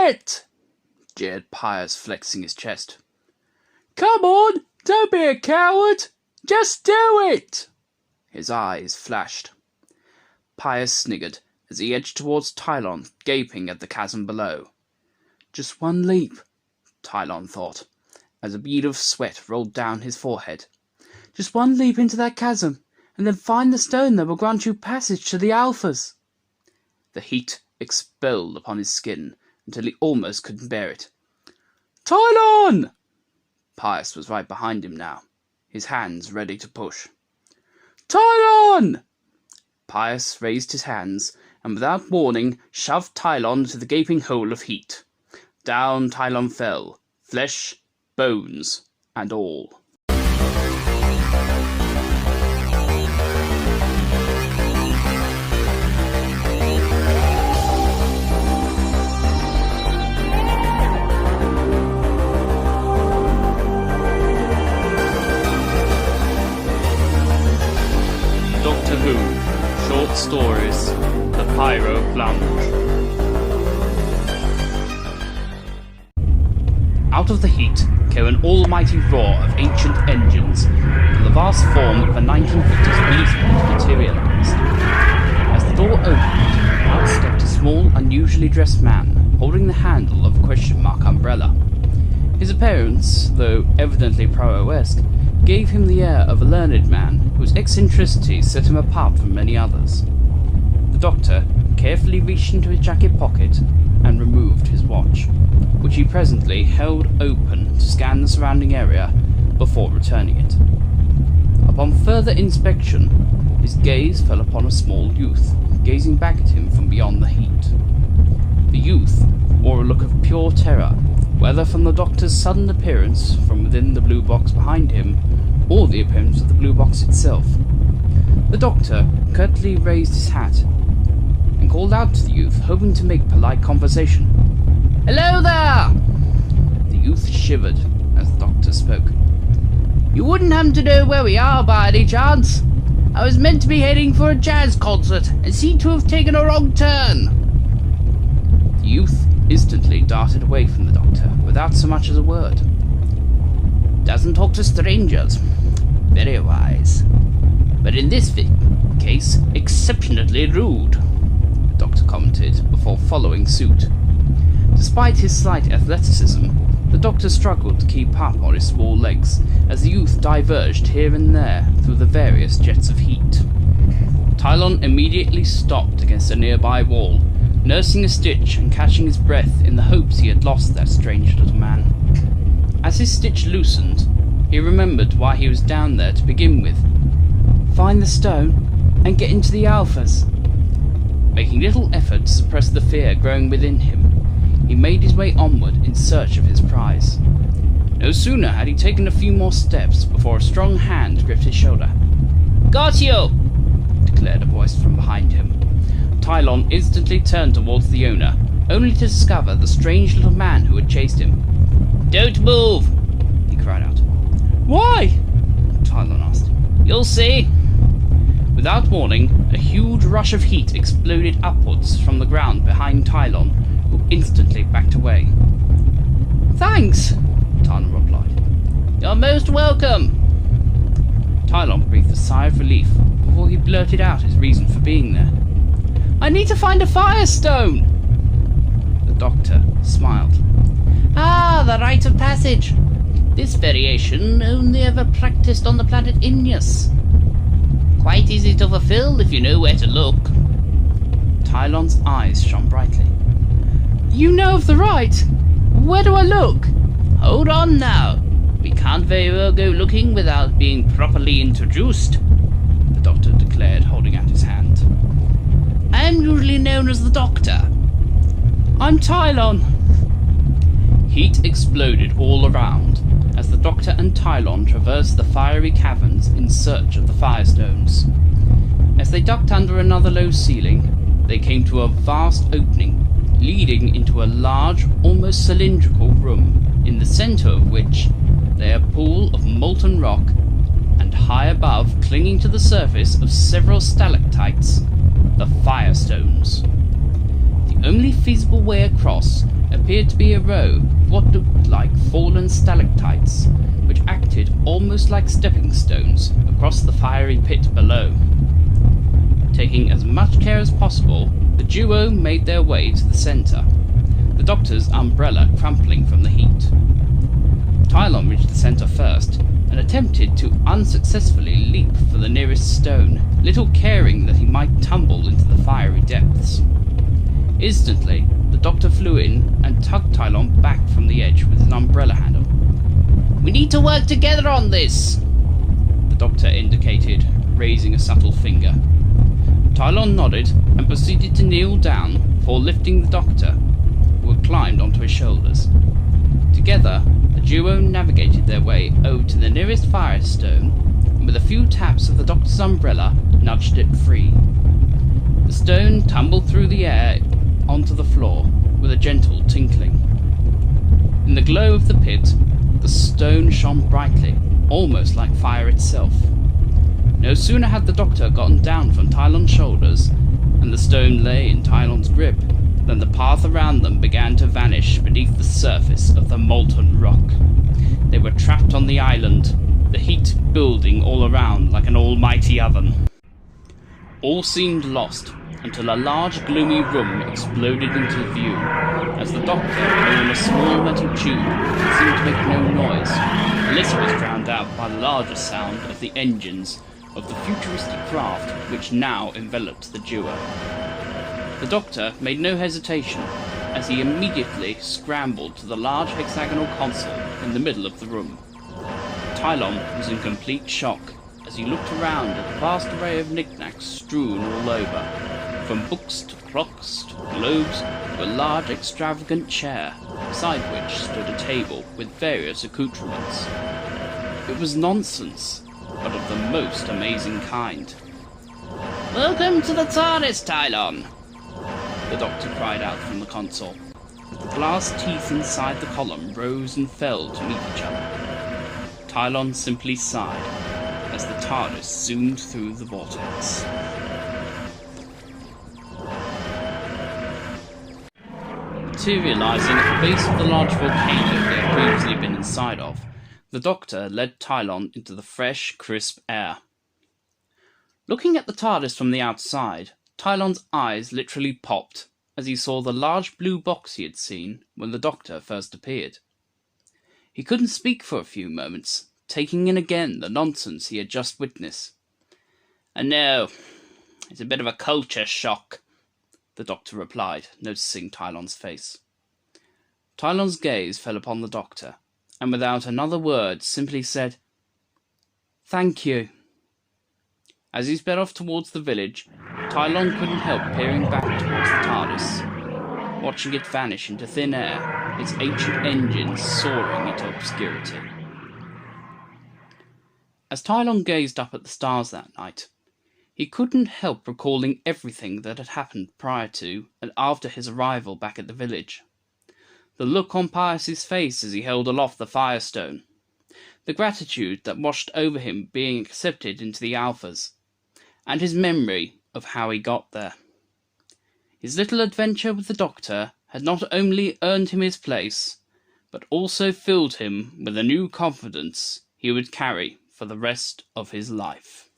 it!" jeered Piers, flexing his chest. "Come on, don't be a coward! Just do it!" His eyes flashed. Piers sniggered as he edged towards Tylon, gaping at the chasm below. Just one leap, Tylon thought, as a bead of sweat rolled down his forehead. Just one leap into that chasm, and then find the stone that will grant you passage to the Alphas. The heat expelled upon his skin until he almost couldn't bear it. "Tylon!" Piers was right behind him now, his hands ready to push. "Tylon!" Piers raised his hands, and without warning shoved Tylon into the gaping hole of heat. Down Tylon fell, flesh, bones, and all. Doctor Who, Short Stories, The Pyro Plunge. Out of the heat came an almighty roar of ancient engines, and the vast form of a 1950s police boat materialized. As the door opened, out stepped a small, unusually dressed man, holding the handle of a question mark umbrella. His appearance, though evidently Poirot-esque, gave him the air of a learned man whose eccentricities set him apart from many others. The doctor carefully reached into his jacket pocket and removed his watch, which he presently held open to scan the surrounding area before returning it. Upon further inspection, his gaze fell upon a small youth, gazing back at him from beyond the heat. The youth wore a look of pure terror, whether from the doctor's sudden appearance from within the blue box behind him, or the appearance of the blue box itself. The doctor curtly raised his hat and called out to the youth, hoping to make polite conversation. "Hello there!" The youth shivered as the doctor spoke. "You wouldn't happen to know where we are by any chance? I was meant to be heading for a jazz concert and seem to have taken a wrong turn." The youth instantly darted away from the doctor without so much as a word. "Doesn't talk to strangers. Very wise. But in this case, exceptionally rude," the doctor commented before following suit. Despite his slight athleticism, the doctor struggled to keep up on his small legs as the youth diverged here and there through the various jets of heat. Tylon immediately stopped against a nearby wall, nursing a stitch and catching his breath in the hopes he had lost that strange little man. As his stitch loosened, he remembered why he was down there to begin with. Find the stone and get into the Alphas. Making little effort to suppress the fear growing within him, he made his way onward in search of his prize. No sooner had he taken a few more steps before a strong hand gripped his shoulder. "Got you!" declared a voice from behind him. Tylon instantly turned towards the owner, only to discover the strange little man who had chased him. "Don't move!" he cried out. "Why?" Tylon asked. "You'll see." Without warning, a huge rush of heat exploded upwards from the ground behind Tylon, who instantly backed away. "Thanks," Tylon replied. "You're most welcome." Tylon breathed a sigh of relief before he blurted out his reason for being there. "I need to find a firestone." The doctor smiled. "Ah, the rite of passage. This variation only ever practiced on the planet Inus. Quite easy to fulfill if you know where to look." Tylon's eyes shone brightly. "You know of the rite? Where do I look?" "Hold on now. We can't very well go looking without being properly introduced," the doctor declared, holding out his hand. "I am usually known as the Doctor." "I'm Tylon." Heat exploded all around as the doctor and Tylon traversed the fiery caverns in search of the firestones. As they ducked under another low ceiling, they came to a vast opening leading into a large, almost cylindrical room, in the centre of which lay a pool of molten rock, and high above, clinging to the surface of several stalactites, the firestones. The only feasible way across appeared to be a row of what looked like fallen stalactites, which acted almost like stepping stones across the fiery pit below. Taking as much care as possible, the duo made their way to the centre, the doctor's umbrella crumpling from the heat. Tylon reached the centre first, and attempted to unsuccessfully leap for the nearest stone, little caring that he might tumble into the fiery depths. Instantly, the doctor flew in and tugged Tylon back from the edge with an umbrella handle. "We need to work together on this," the doctor indicated, raising a subtle finger. Tylon nodded and proceeded to kneel down before lifting the doctor, who had climbed onto his shoulders. Together, the duo navigated their way over to the nearest firestone, and with a few taps of the doctor's umbrella, nudged it free. The stone tumbled through the air onto the floor with a gentle tinkling. In the glow of the pit, the stone shone brightly, almost like fire itself. No sooner had the doctor gotten down from Tylon's shoulders, and the stone lay in Tylon's grip, than the path around them began to vanish beneath the surface of the molten rock. They were trapped on the island, the heat building all around like an almighty oven. All seemed lost, until a large gloomy room exploded into view, as the doctor lay on a small metal tube that seemed to make no noise. This was drowned out by the larger sound of the engines of the futuristic craft which now enveloped the duo. The doctor made no hesitation, as he immediately scrambled to the large hexagonal console in the middle of the room. Tylon was in complete shock as he looked around at the vast array of knickknacks strewn all over, from books to clocks to globes to a large extravagant chair, beside which stood a table with various accoutrements. It was nonsense, but of the most amazing kind. "Welcome to the TARDIS, Tylon!" the doctor cried out from the console. The glass teeth inside the column rose and fell to meet each other. Tylon simply sighed as the TARDIS zoomed through the vortex. Materializing at the base of the large volcano they had previously been inside of, the doctor led Tylon into the fresh, crisp air. Looking at the TARDIS from the outside, Tylon's eyes literally popped as he saw the large blue box he had seen when the doctor first appeared. He couldn't speak for a few moments, taking in again the nonsense he had just witnessed. "And no, it's a bit of a culture shock," the doctor replied, noticing Tylon's face. Tylon's gaze fell upon the doctor, and without another word simply said, "Thank you." As he sped off towards the village, Tylon couldn't help peering back towards the TARDIS, watching it vanish into thin air, its ancient engines soaring into obscurity. As Tylon gazed up at the stars that night, he couldn't help recalling everything that had happened prior to and after his arrival back at the village. The look on Pius's face as he held aloft the firestone, the gratitude that washed over him being accepted into the Alphas, and his memory of how he got there. His little adventure with the doctor had not only earned him his place, but also filled him with a new confidence he would carry for the rest of his life.